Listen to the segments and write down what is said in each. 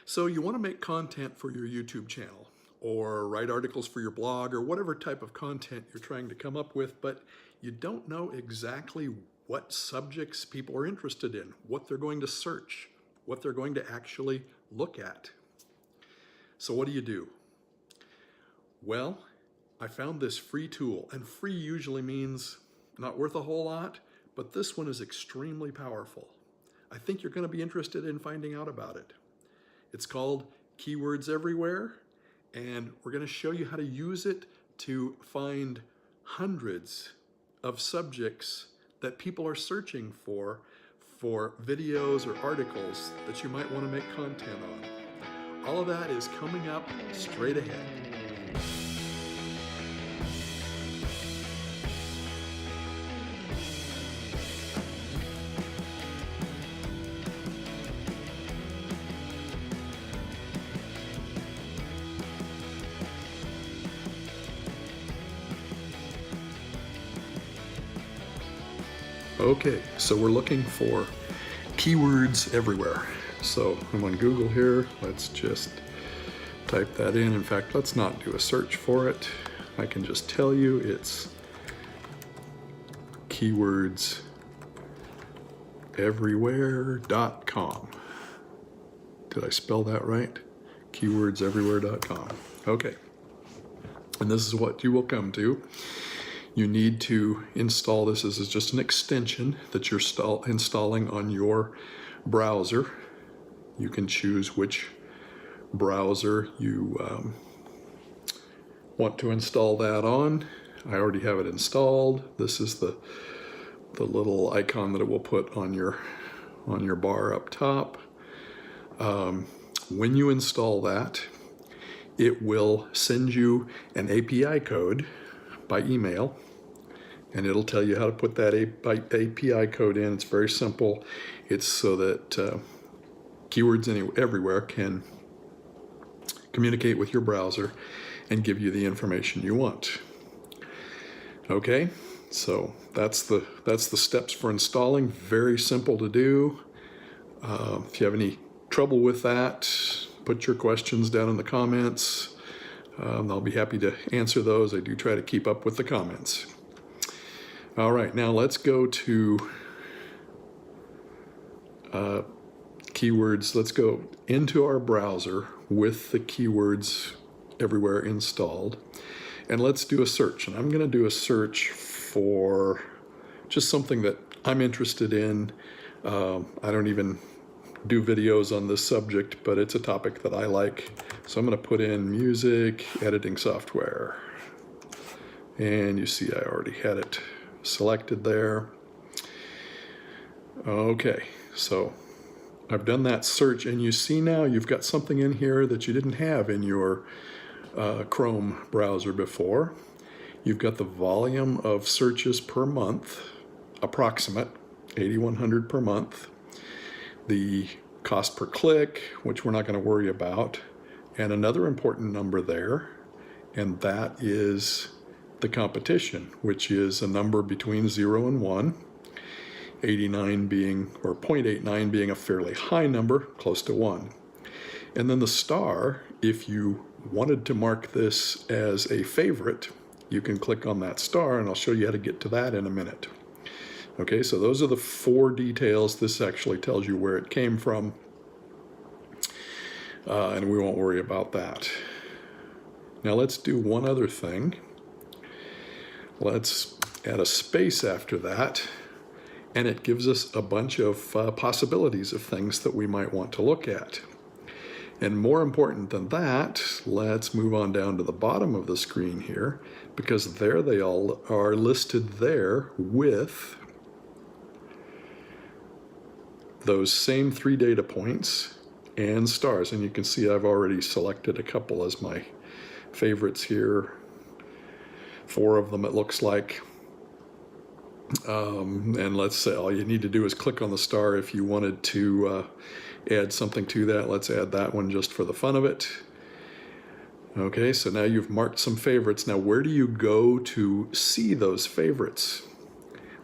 So you want to make content for your YouTube channel or write articles for your blog or whatever type of content you're trying to come up with, but you don't know exactly what subjects people are interested in, what they're going to search, what they're going to actually look at. So what do? Well, I found this free tool, and free usually means not worth a whole lot, but this one is extremely powerful. I think you're going to be interested in finding out about it. It's called Keywords Everywhere, and we're going to show you how to use it to find hundreds of subjects that people are searching for videos or articles that you might want to make content on. All of that is coming up straight ahead. Okay, so we're looking for keywords everywhere. So I'm on Google here. Let's just type that in. In fact, let's not do a search for it. I can just tell you it's keywordseverywhere.com. Did I spell that right? Keywordseverywhere.com. Okay, and this is what you will come to. You need to install this. This is just an extension that you're installing on your browser. You can choose which browser you want to install that on. I already have it installed. This is the little icon that it will put on your bar up top. When you install that, it will send you an API code by email, and it'll tell you how to put that API code in. It's very simple. It's so that Keywords Everywhere can communicate with your browser and give you the information you want. Okay, so that's the steps for installing. Very simple to do. If you have any trouble with that, put your questions down in the comments. I'll be happy to answer those. I do try to keep up with the comments. All right, now let's go to keywords. Let's go into our browser with the Keywords Everywhere installed, and let's do a search. And I'm going to do a search for just something that I'm interested in. I don't even do videos on this subject, but it's a topic that I like. So I'm going to put in music editing software. And you see I already had it selected there. Okay, so I've done that search, and you see now you've got something in here that you didn't have in your Chrome browser before. You've got the volume of searches per month, approximate, 8,100 per month. The cost per click, which we're not going to worry about, and another important number there, and that is the competition, which is a number between 0 and 1, 89 being, or 0.89 being a fairly high number, close to 1. And then the star, if you wanted to mark this as a favorite, you can click on that star, and I'll show you how to get to that in a minute. Okay, so those are the 4 details. This actually tells you where it came from, and we won't worry about that. Now let's do one other thing. Let's add a space after that, and it gives us a bunch of possibilities of things that we might want to look at. And more important than that, let's move on down to the bottom of the screen here, because there they all are listed there with those same 3 data points and stars. And you can see I've already selected a couple as my favorites here. 4 of them it looks like. And let's say all you need to do is click on the star if you wanted to add something to that. Let's add that one just for the fun of it. Okay, so now you've marked some favorites. Now where do you go to see those favorites?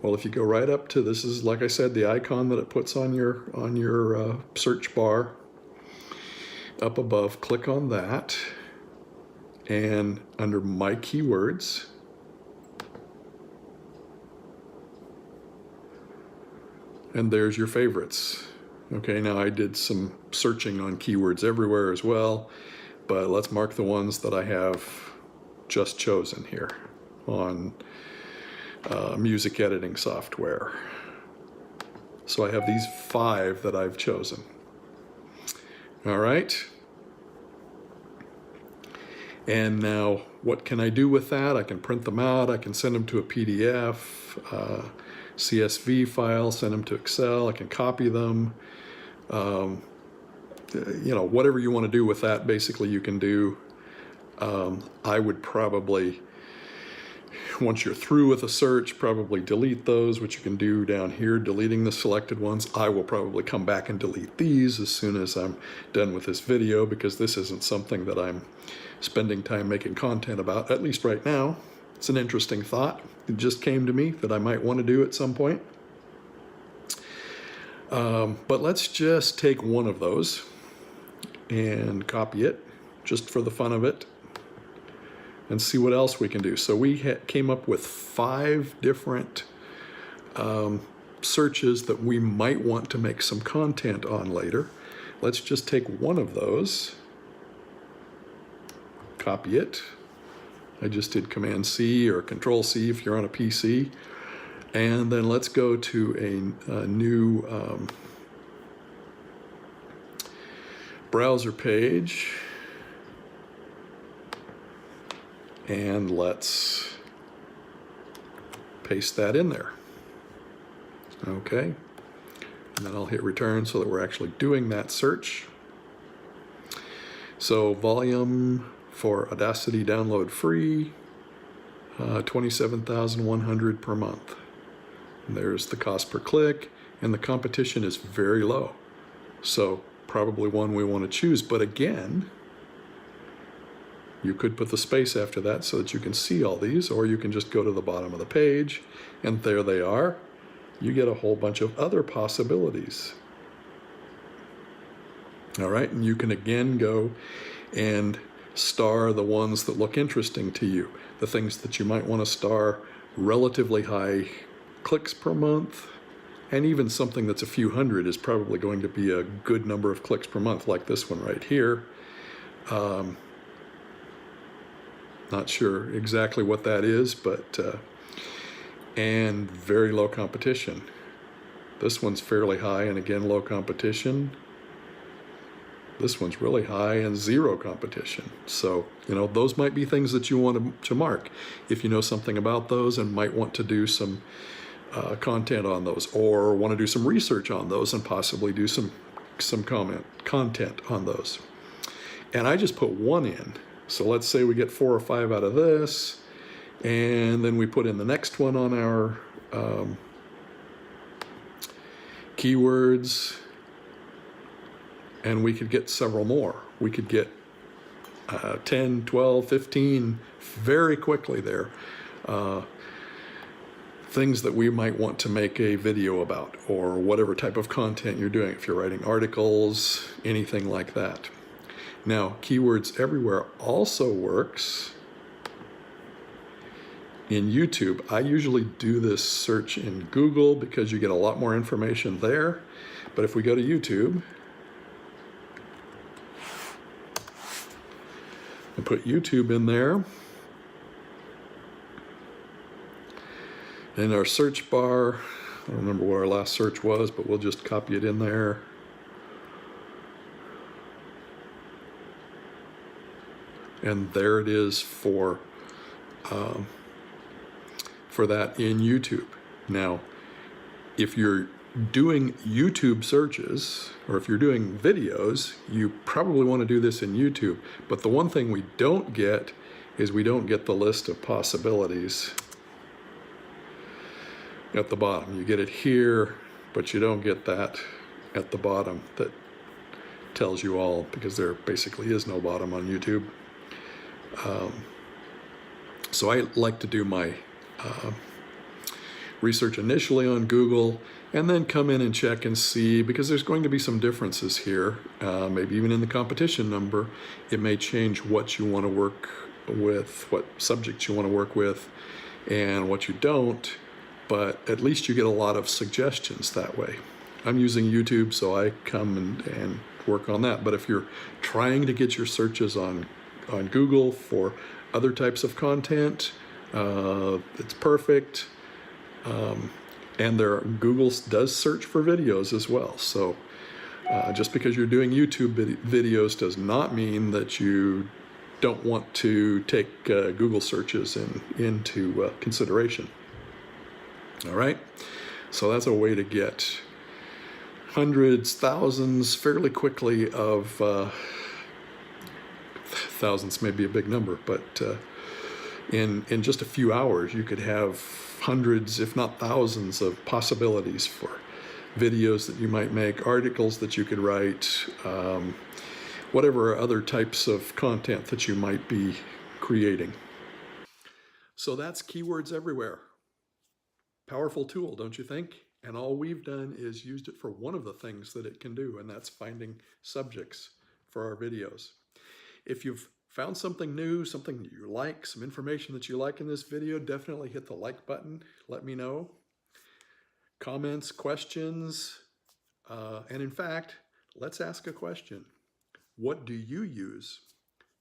Well, if you go right up to, this is, like I said, the icon that it puts on your search bar. up above, click on that, and under My Keywords, and there's your favorites. Okay, now I did some searching on keywords everywhere as well, but let's mark the ones that I have just chosen here on music editing software. So I have these 5 that I've chosen. All right. And now what can I do with that? I can print them out, I can send them to a PDF, CSV file, send them to Excel, I can copy them. Whatever you want to do with that, basically you can do. I would probably, once you're through with a search, probably delete those, which you can do down here, deleting the selected ones. I will probably come back and delete these as soon as I'm done with this video, because this isn't something that I'm spending time making content about, at least right now. It's an interesting thought. It just came to me that I might want to do at some point. But let's just take one of those and copy it just for the fun of it and see what else we can do. So we came up with 5 different searches that we might want to make some content on later. Let's just take one of those, copy it. I just did Command C or Control C if you're on a PC. And then let's go to a new browser page, and let's paste that in there. Okay, and then I'll hit return so that we're actually doing that search. So volume for Audacity download free, 27,100 per month. And there's the cost per click, and the competition is very low. So probably one we want to choose, but again, you could put the space after that so that you can see all these, or you can just go to the bottom of the page, and there they are. You get a whole bunch of other possibilities. All right, and you can again go and star the ones that look interesting to you, the things that you might want to star relatively high clicks per month, and even something that's a few hundred is probably going to be a good number of clicks per month, like this one right here. Not sure exactly what that is, but and very low competition. This one's fairly high, and again, low competition. This one's really high and 0 competition. So, those might be things that you want to mark if you know something about those and might want to do some content on those, or want to do some research on those and possibly do some content on those. And I just put 1 in. So let's say we get 4 or 5 out of this, and then we put in the next one on our keywords, and we could get several more. We could get 10, 12, 15 very quickly there. Things that we might want to make a video about, or whatever type of content you're doing, if you're writing articles, anything like that. Now, Keywords Everywhere also works in YouTube. I usually do this search in Google because you get a lot more information there. But if we go to YouTube and put YouTube in there, in our search bar, I don't remember what our last search was, but we'll just copy it in there. And there it is for that in YouTube. Now, if you're doing YouTube searches, or if you're doing videos, you probably want to do this in YouTube. But the one thing we don't get is we don't get the list of possibilities at the bottom. You get it here, but you don't get that at the bottom that tells you all, because there basically is no bottom on YouTube. So I like to do my research initially on Google, and then come in and check and see, because there's going to be some differences here. Maybe even in the competition number, it may change what you want to work with, what subjects you want to work with, and what you don't, but at least you get a lot of suggestions that way. I'm using YouTube, so I come and work on that. But if you're trying to get your searches on Google for other types of content, it's perfect. And Google does search for videos as well. So just because you're doing YouTube videos does not mean that you don't want to take Google searches into consideration. All right, so that's a way to get hundreds, thousands fairly quickly of, thousands may be a big number, but in just a few hours you could have hundreds, if not thousands, of possibilities for videos that you might make, articles that you could write, whatever other types of content that you might be creating. So that's Keywords Everywhere. Powerful tool, don't you think? And all we've done is used it for one of the things that it can do, and that's finding subjects for our videos. If you've found something new, something you like, some information that you like in this video, definitely hit the like button. Let me know. Comments, questions, and in fact, let's ask a question. What do you use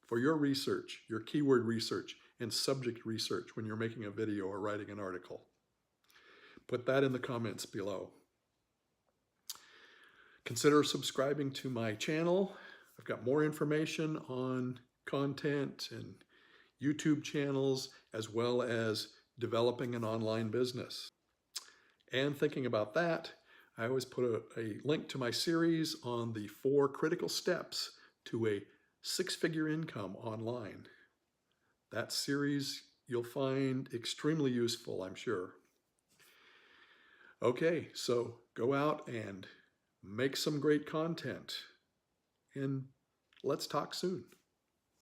for your research, your keyword research and subject research when you're making a video or writing an article? Put that in the comments below. Consider subscribing to my channel. I've got more information on content and YouTube channels, as well as developing an online business. And thinking about that, I always put a link to my series on the 4 critical steps to a 6-figure income online. That series you'll find extremely useful, I'm sure. Okay, so go out and make some great content, and let's talk soon.